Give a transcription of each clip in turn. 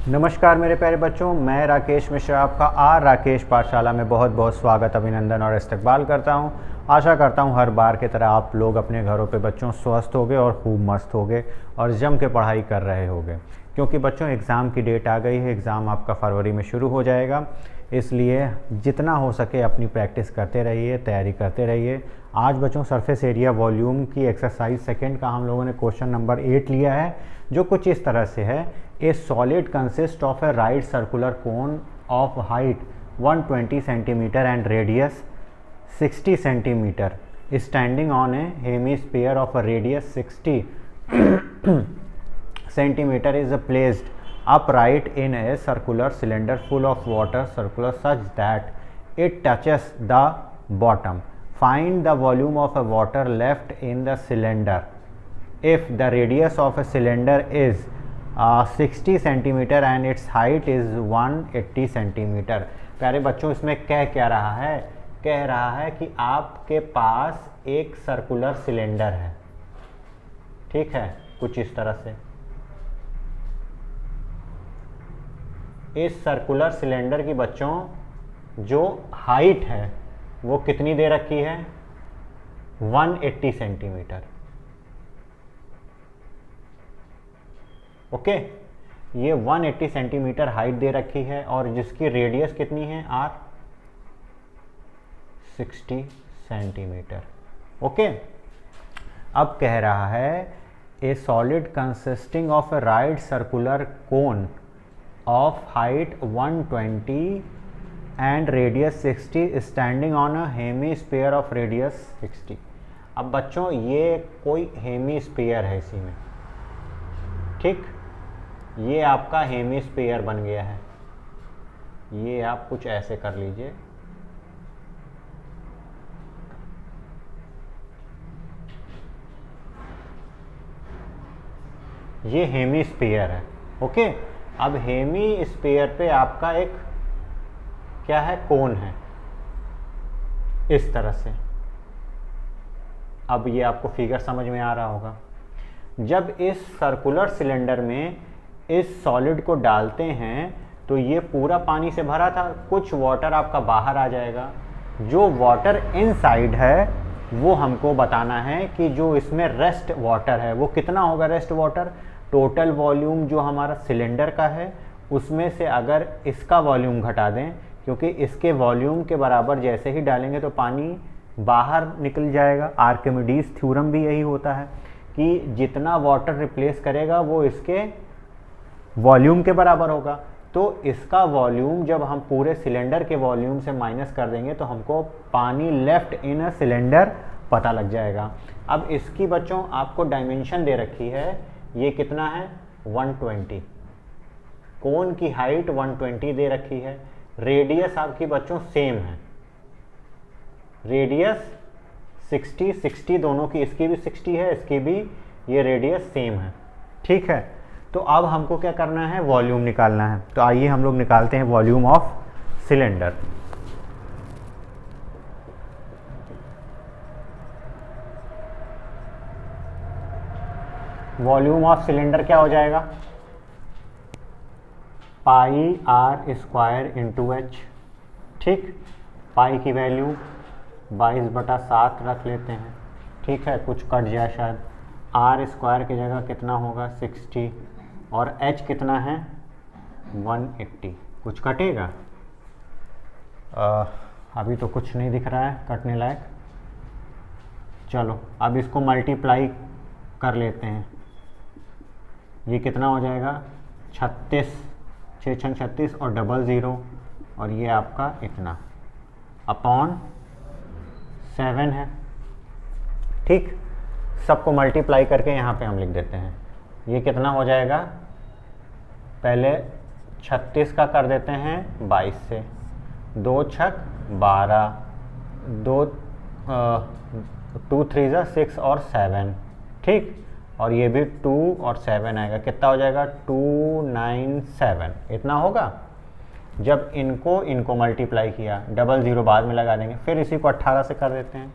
नमस्कार मेरे प्यारे बच्चों, मैं राकेश मिश्रा आपका आर राकेश पाठशाला में बहुत बहुत स्वागत, अभिनंदन और इस्तकबाल करता हूं। आशा करता हूं हर बार की तरह आप लोग अपने घरों पे बच्चों स्वस्थ होगे और खूब मस्त होगे और जम के पढ़ाई कर रहे होगे, क्योंकि बच्चों एग्ज़ाम की डेट आ गई है। एग्ज़ाम आपका फरवरी में शुरू हो जाएगा, इसलिए जितना हो सके अपनी प्रैक्टिस करते रहिए, तैयारी करते रहिए। आज बच्चों सरफेस एरिया वॉल्यूम की एक्सरसाइज सेकंड का हम लोगों ने क्वेश्चन नंबर 8 लिया है, जो कुछ इस तरह से है। ए solid consist of A right circular cone of height 120 centimetre and radius 60 centimetre standing on A hemisphere of a radius 60 centimeter is placed upright in a circular cylinder full of water circular such that it touches the bottom. Find the volume of a water left in the cylinder if the radius of a cylinder is 60 centimetre and it's height is 180 centimetre. प्यारे बच्चों, इसमें कह क्या रहा है? कह रहा है कि आपके पास एक सर्कुलर सिलेंडर है, ठीक है, कुछ इस तरह से। इस सर्कुलर सिलेंडर की बच्चों जो हाइट है वो कितनी दे रखी है? 180 सेंटीमीटर। ओके, ये 180 सेंटीमीटर हाइट दे रखी है और जिसकी रेडियस कितनी है? Are 60 centimetre. ओके, अब कह रहा है ए solid consisting of A right circular cone of height 120 and radius 60 standing on a hemisphere of radius 60। अब बच्चों ये कोई हेमिस्फीयर है इसी में, ठीक, ये आपका हेमिस्फीयर बन गया है। ये आप कुछ ऐसे कर लीजिए, ये हेमिस्फीयर है। ओके, अब हेमिस्फीयर पे आपका एक क्या है? कोन है, इस तरह से। अब ये आपको फिगर समझ में आ रहा होगा। जब इस सर्कुलर सिलेंडर में इस सॉलिड को डालते हैं तो ये पूरा पानी से भरा था, कुछ वाटर आपका बाहर आ जाएगा। जो वाटर इनसाइड है वो हमको बताना है कि जो इसमें रेस्ट वाटर है वो कितना होगा? रेस्ट वाटर टोटल वॉल्यूम जो हमारा सिलेंडर का है उसमें से अगर इसका वॉल्यूम घटा दें, क्योंकि इसके वॉल्यूम के बराबर जैसे ही डालेंगे तो पानी बाहर निकल जाएगा। आर्किमिडीज थ्योरम भी यही होता है कि जितना वाटर रिप्लेस करेगा वो इसके वॉल्यूम के बराबर होगा। तो इसका वॉल्यूम जब हम पूरे सिलेंडर के वॉल्यूम से माइनस कर देंगे तो हमको पानी लेफ्ट इन अ सिलेंडर पता लग जाएगा। अब इसकी बच्चों आपको डायमेंशन दे रखी है, ये कितना है? 120। कोन की हाइट 120 दे रखी है। रेडियस आपकी बच्चों सेम है, रेडियस 60 दोनों की, इसकी भी 60 है, इसकी भी, ये रेडियस सेम है, ठीक है। तो अब हमको क्या करना है? वॉल्यूम निकालना है। तो आइए हम लोग निकालते हैं volume of cylinder. Volume of cylinder क्या हो जाएगा? पाई आर स्क्वायर इंटू एच, ठीक। पाई की वैल्यू 22/7 रख लेते हैं, ठीक है, कुछ कट जाए शायद। आर स्क्वायर की जगह कितना होगा? 60 और h कितना है? 180। कुछ कटेगा? अभी तो कुछ नहीं दिख रहा है कटने लायक। चलो अब इसको मल्टीप्लाई कर लेते हैं। ये कितना हो जाएगा? 36, 6 6 36 और डबल ज़ीरो, और ये आपका इतना अपॉन 7 है, ठीक। सबको मल्टीप्लाई करके यहाँ पे हम लिख देते हैं। ये कितना हो जाएगा? पहले 36 का कर देते हैं 22 से, 2 छक 12, 2 3 6 और 7, ठीक। और ये भी 2 और 7 आएगा, कितना हो जाएगा? 297, इतना होगा। जब इनको मल्टीप्लाई किया, डबल ज़ीरो बाद में लगा देंगे, फिर इसी को 18 से कर देते हैं।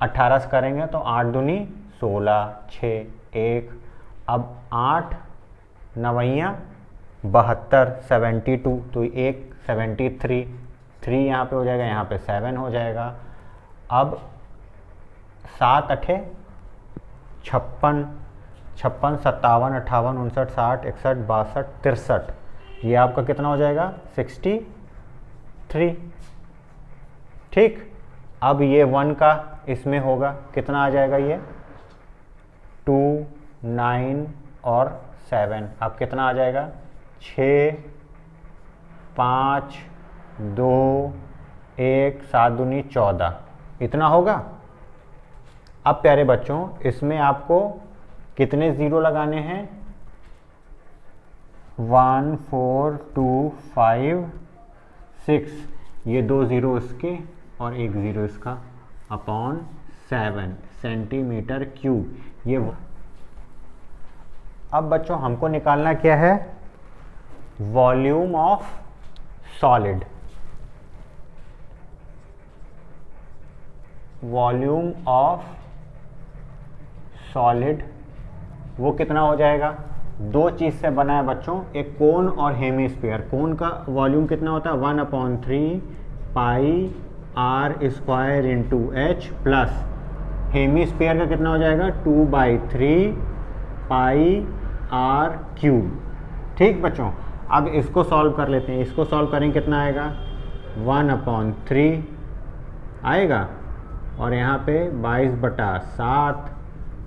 18 से करेंगे तो 8 दूनी 16, 6 1, अब 8 नवैया 72, 72, तो एक 73, 3 यहाँ पे हो जाएगा, यहाँ पे 7 हो जाएगा। अब 7 अठे 56, 56, 57, 58, 59, 60, 61, 62, 63, ये आपका कितना हो जाएगा 63। ठीक, अब ये 1 का इसमें होगा, कितना आ जाएगा ये 2, 9 और 7, अब कितना आ जाएगा 6, 5, 2, 1, 7 दूनी 14, इतना होगा। अब प्यारे बच्चों इसमें आपको कितने ज़ीरो लगाने हैं 1, 4, 2, 5, 6, ये 2 ज़ीरो इसके और 1 ज़ीरो इसका, अपॉन 7 सेंटीमीटर क्यूब। ये अब बच्चों हमको निकालना क्या है, volume of solid. Volume of solid वो कितना हो जाएगा, दो चीज़ से बना है बच्चों, एक कोन और हेमिस्फीयर। कोन का वॉल्यूम कितना होता है 1/3 pi R square into H, plus hemisphere का कितना हो जाएगा 2/3 पाई आर क्यूब। ठीक बच्चों, अब इसको सॉल्व कर लेते हैं। इसको सॉल्व करेंगे कितना आएगा 1/3 आएगा, और यहाँ पे 22/7,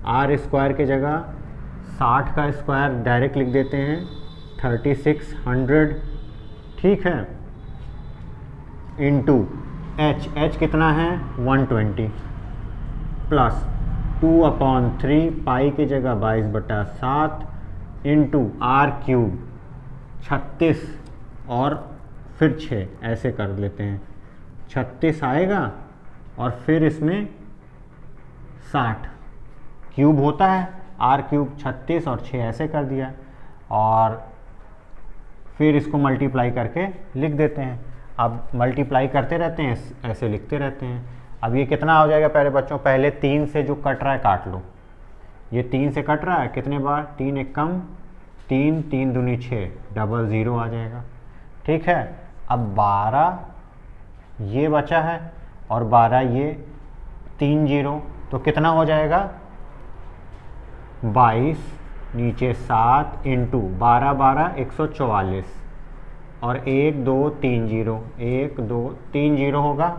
आर स्क्वायर की जगह 60 का स्क्वायर डायरेक्ट लिख देते हैं 3600। ठीक है, इंटू एच, एच कितना है 120, प्लस 2/3 पाई की जगह 22/7 इंटू आर क्यूब 36 और फिर 6, ऐसे कर लेते हैं 36 आएगा, और फिर इसमें 60 क्यूब होता है, आर क्यूब 36 और 6 ऐसे कर दिया, और फिर इसको मल्टीप्लाई करके लिख देते हैं। अब मल्टीप्लाई करते रहते हैं, ऐसे लिखते रहते हैं। अब ये कितना हो जाएगा प्यारे बच्चों, पहले 3 से जो कट रहा है काट लो। ये 3 से कट रहा है, कितने बार 3 एक कम, 3, 3 दूनी 6, डबल ज़ीरो आ जाएगा। ठीक है, अब 12 ये बचा है और 12 ये 3 ज़ीरो, तो कितना हो जाएगा 22, नीचे 7 इंटू 12, 12 144, और 1, 2, 3 ज़ीरो, 1, 2, 3 ज़ीरो होगा।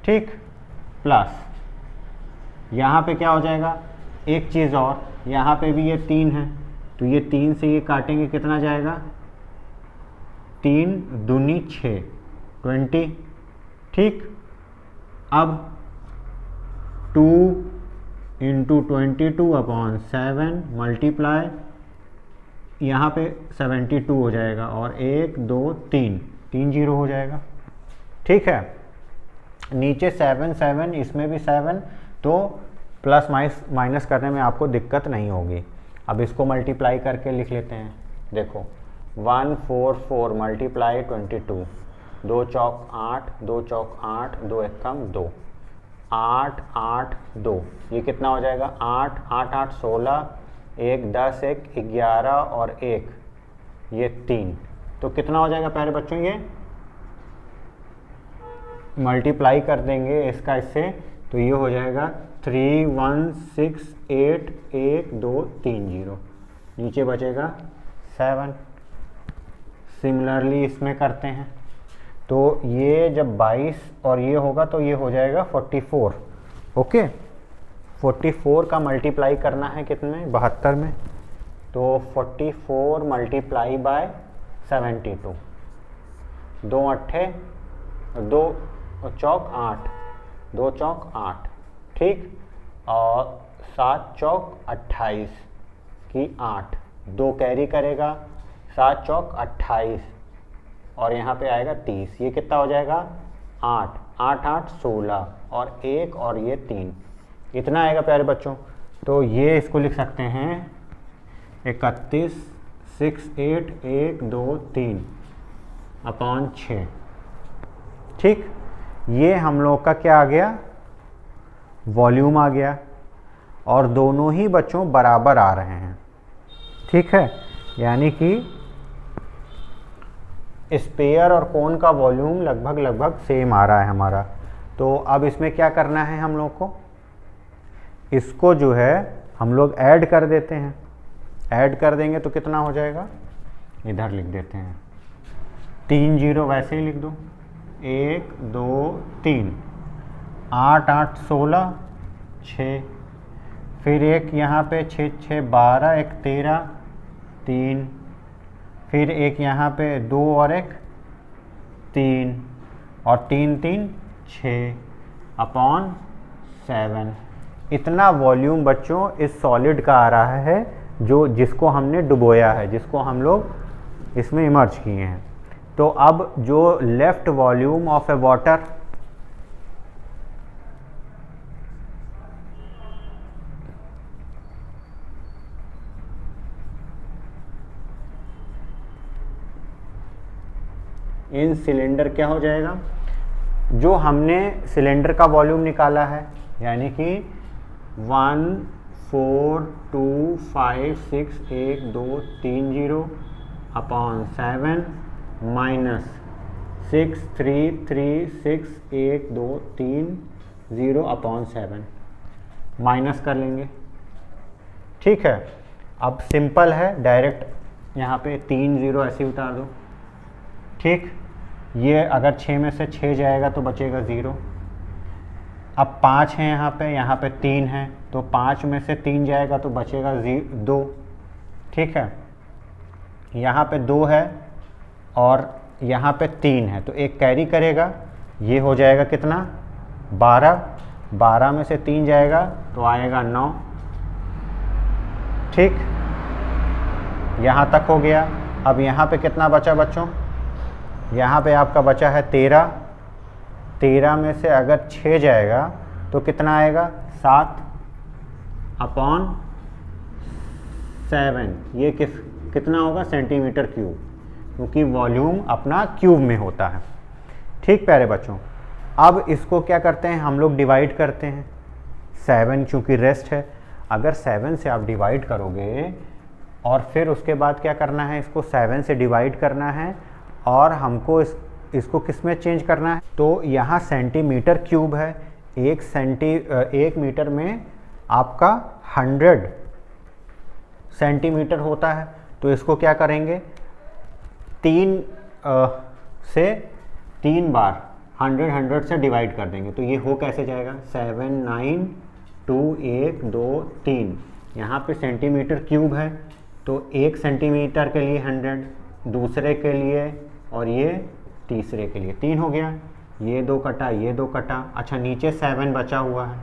ठीक, प्लस यहाँ पे क्या हो जाएगा, एक चीज़ और, यहाँ पे भी ये 3 है, तो ये 3 से ये काटेंगे, कितना जाएगा 3 दूनी 6, 20। ठीक, अब 2 इंटू 22/7 मल्टीप्लाई, यहाँ पे 72 हो जाएगा, और 1, 2, 3 ज़ीरो हो जाएगा। ठीक है, नीचे 7, 7, इसमें भी 7, तो प्लस माइनस करने में आपको दिक्कत नहीं होगी। अब इसको मल्टीप्लाई करके लिख लेते हैं। देखो 144 मल्टीप्लाई 22, 2 चौक 8, 2 चौक 8, 2 एक कम 2, 8, 8, 2, ये कितना हो जाएगा 8, 8, 8, 16, 1, 10, 1, 11 और 1 ये 3, तो कितना हो जाएगा प्यारे बच्चों, ये मल्टीप्लाई कर देंगे इसका इससे, तो ये हो जाएगा 3168123 नीचे बचेगा 7। सिमिलरली इसमें करते हैं, तो ये जब 22 और ये होगा तो ये हो जाएगा 44। ओके, 44 का मल्टीप्लाई करना है कितने 72 में, तो 44 मल्टीप्लाई बाय 72, 2 अट्ठे 2 चौक 8, 2 चौक 8, ठीक, और 7 चौक 28 की 8, 2 कैरी करेगा, 7 चौक 28 और यहाँ पे आएगा 30, ये कितना हो जाएगा 8, 8, 8, 16 और 1 और ये 3, इतना आएगा प्यारे बच्चों। तो ये इसको लिख सकते हैं 31, 6, 8, 1, 2, 3 अपॉन 6। ठीक, ये हम लोग का क्या आ गया, वॉल्यूम आ गया, और दोनों ही बच्चों बराबर आ रहे हैं। ठीक है, यानी कि स्पेयर और कोन का वॉल्यूम लगभग सेम आ रहा है हमारा। तो अब इसमें क्या करना है हम लोग को, इसको जो है हम लोग ऐड कर देते हैं। ऐड कर देंगे तो कितना हो जाएगा, इधर लिख देते हैं 3 0 वैसे ही लिख दो, 1 2 3, 8 8 16 6, फिर एक यहाँ पे 6 6 12, एक 13 3, फिर एक यहाँ पे 2 और एक 3, और 3 3 6 अपॉन 7। इतना वॉल्यूम बच्चों इस सॉलिड का आ रहा है जिसको हमने डुबोया है, जिसको हम लोग इसमें इमर्ज किए हैं। तो अब जो left volume of A water, in cylinder क्या हो जाएगा, जो हमने सिलेंडर का वॉल्यूम निकाला है, यानी कि 1 4 2 5 6 1 2 3 0 अपॉन 7 माइनस 6 3 3 6 1 2 3 0 अपॉन 7, माइनस कर लेंगे। ठीक है, अब सिंपल है, डायरेक्ट यहाँ पे 3 0 ऐसे ही उतार दो। ठीक, ये अगर 6 में से 6 जाएगा तो बचेगा 0। अब 5 है यहाँ पे 3 है, तो 5 में से 3 जाएगा तो बचेगा 2। ठीक है, यहाँ पे 2 है और यहाँ पे 3 है, तो एक कैरी करेगा, ये हो जाएगा कितना 12, 12 में से 3 जाएगा तो आएगा 9। ठीक, यहाँ तक हो गया। अब यहाँ पे कितना बचा बच्चों, यहाँ पे आपका बचा है 13, 13 में से अगर 6 जाएगा तो कितना आएगा 7 अपॉन 7। ये कितना होगा सेंटीमीटर क्यूब, क्योंकि वॉल्यूम अपना क्यूब में होता है। ठीक प्यारे बच्चों, अब इसको क्या करते हैं हम लोग, डिवाइड करते हैं। 7 चूँकि रेस्ट है, अगर 7 से आप डिवाइड करोगे और फिर उसके बाद क्या करना है, इसको 7 से डिवाइड करना है और हमको इसको किस में चेंज करना है, तो यहाँ सेंटीमीटर क्यूब है। 1 मीटर में आपका 100 सेंटीमीटर होता है, तो इसको क्या करेंगे 3 बार 100 से डिवाइड कर देंगे। तो ये हो कैसे जाएगा 7 9 2 1 2 3, यहाँ पे सेंटीमीटर क्यूब है, तो 1 सेंटीमीटर के लिए 100, दूसरे के लिए और ये तीसरे के लिए 3 हो गया। ये 2 कटा, ये 2 कटा। अच्छा, नीचे 7 बचा हुआ है,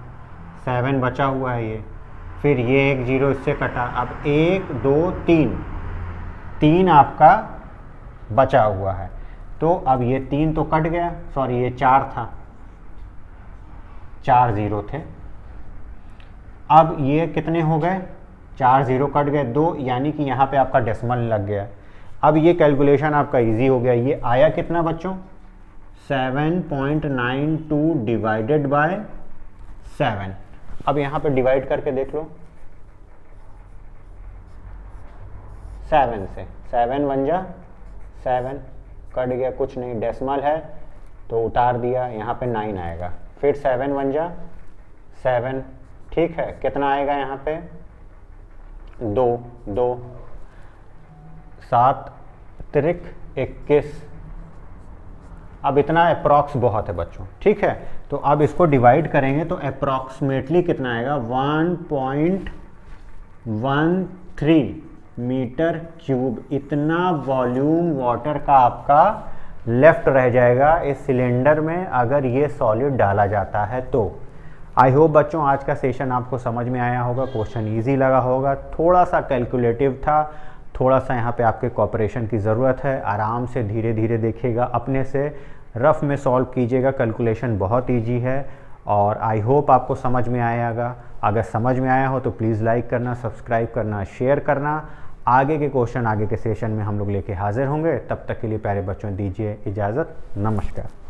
7 बचा हुआ है ये, फिर ये 1 0 इससे कटा। अब 1 2 3 आपका बचा हुआ है, तो अब ये 3 तो कट गया, सॉरी ये 4 था, 4 0 थे। अब ये कितने हो गए, 4 0 कट गए 2, यानी कि यहाँ पे आपका डेसिमल लग गया। अब ये कैलकुलेशन आपका इजी हो गया। ये आया कितना बच्चों 7.92 डिवाइडेड बाय 7। अब यहाँ पे डिवाइड करके देख लो 7 से, 7 1 जा 7, कट गया, कुछ नहीं, डेसिमल है तो उतार दिया, यहाँ पे 9 आएगा। फिर 7 1 जा 7, ठीक है, कितना आएगा यहाँ पे 2 2, 7 त्रिक 21। अब इतना अप्रॉक्स बहुत है बच्चों, ठीक है। तो अब इसको डिवाइड करेंगे तो अप्रॉक्सीमेटली कितना आएगा 1.13 मीटर क्यूब। इतना वॉल्यूम वाटर का आपका लेफ्ट रह जाएगा इस सिलेंडर में अगर ये सॉलिड डाला जाता है तो। आई होप बच्चों आज का सेशन आपको समझ में आया होगा, क्वेश्चन इजी लगा होगा, थोड़ा सा कैलकुलेटिव था, थोड़ा सा यहाँ पे आपके कोऑपरेशन की ज़रूरत है। आराम से धीरे धीरे देखिएगा, अपने से रफ में सॉल्व कीजिएगा, कैलकुलेशन बहुत इजी है और आई होप आपको समझ में आएगा। अगर समझ में आया हो तो प्लीज़ लाइक करना, सब्सक्राइब करना, शेयर करना। आगे के क्वेश्चन आगे के सेशन में हम लोग लेके हाजिर होंगे। तब तक के लिए प्यारे बच्चों दीजिए इजाज़त, नमस्कार।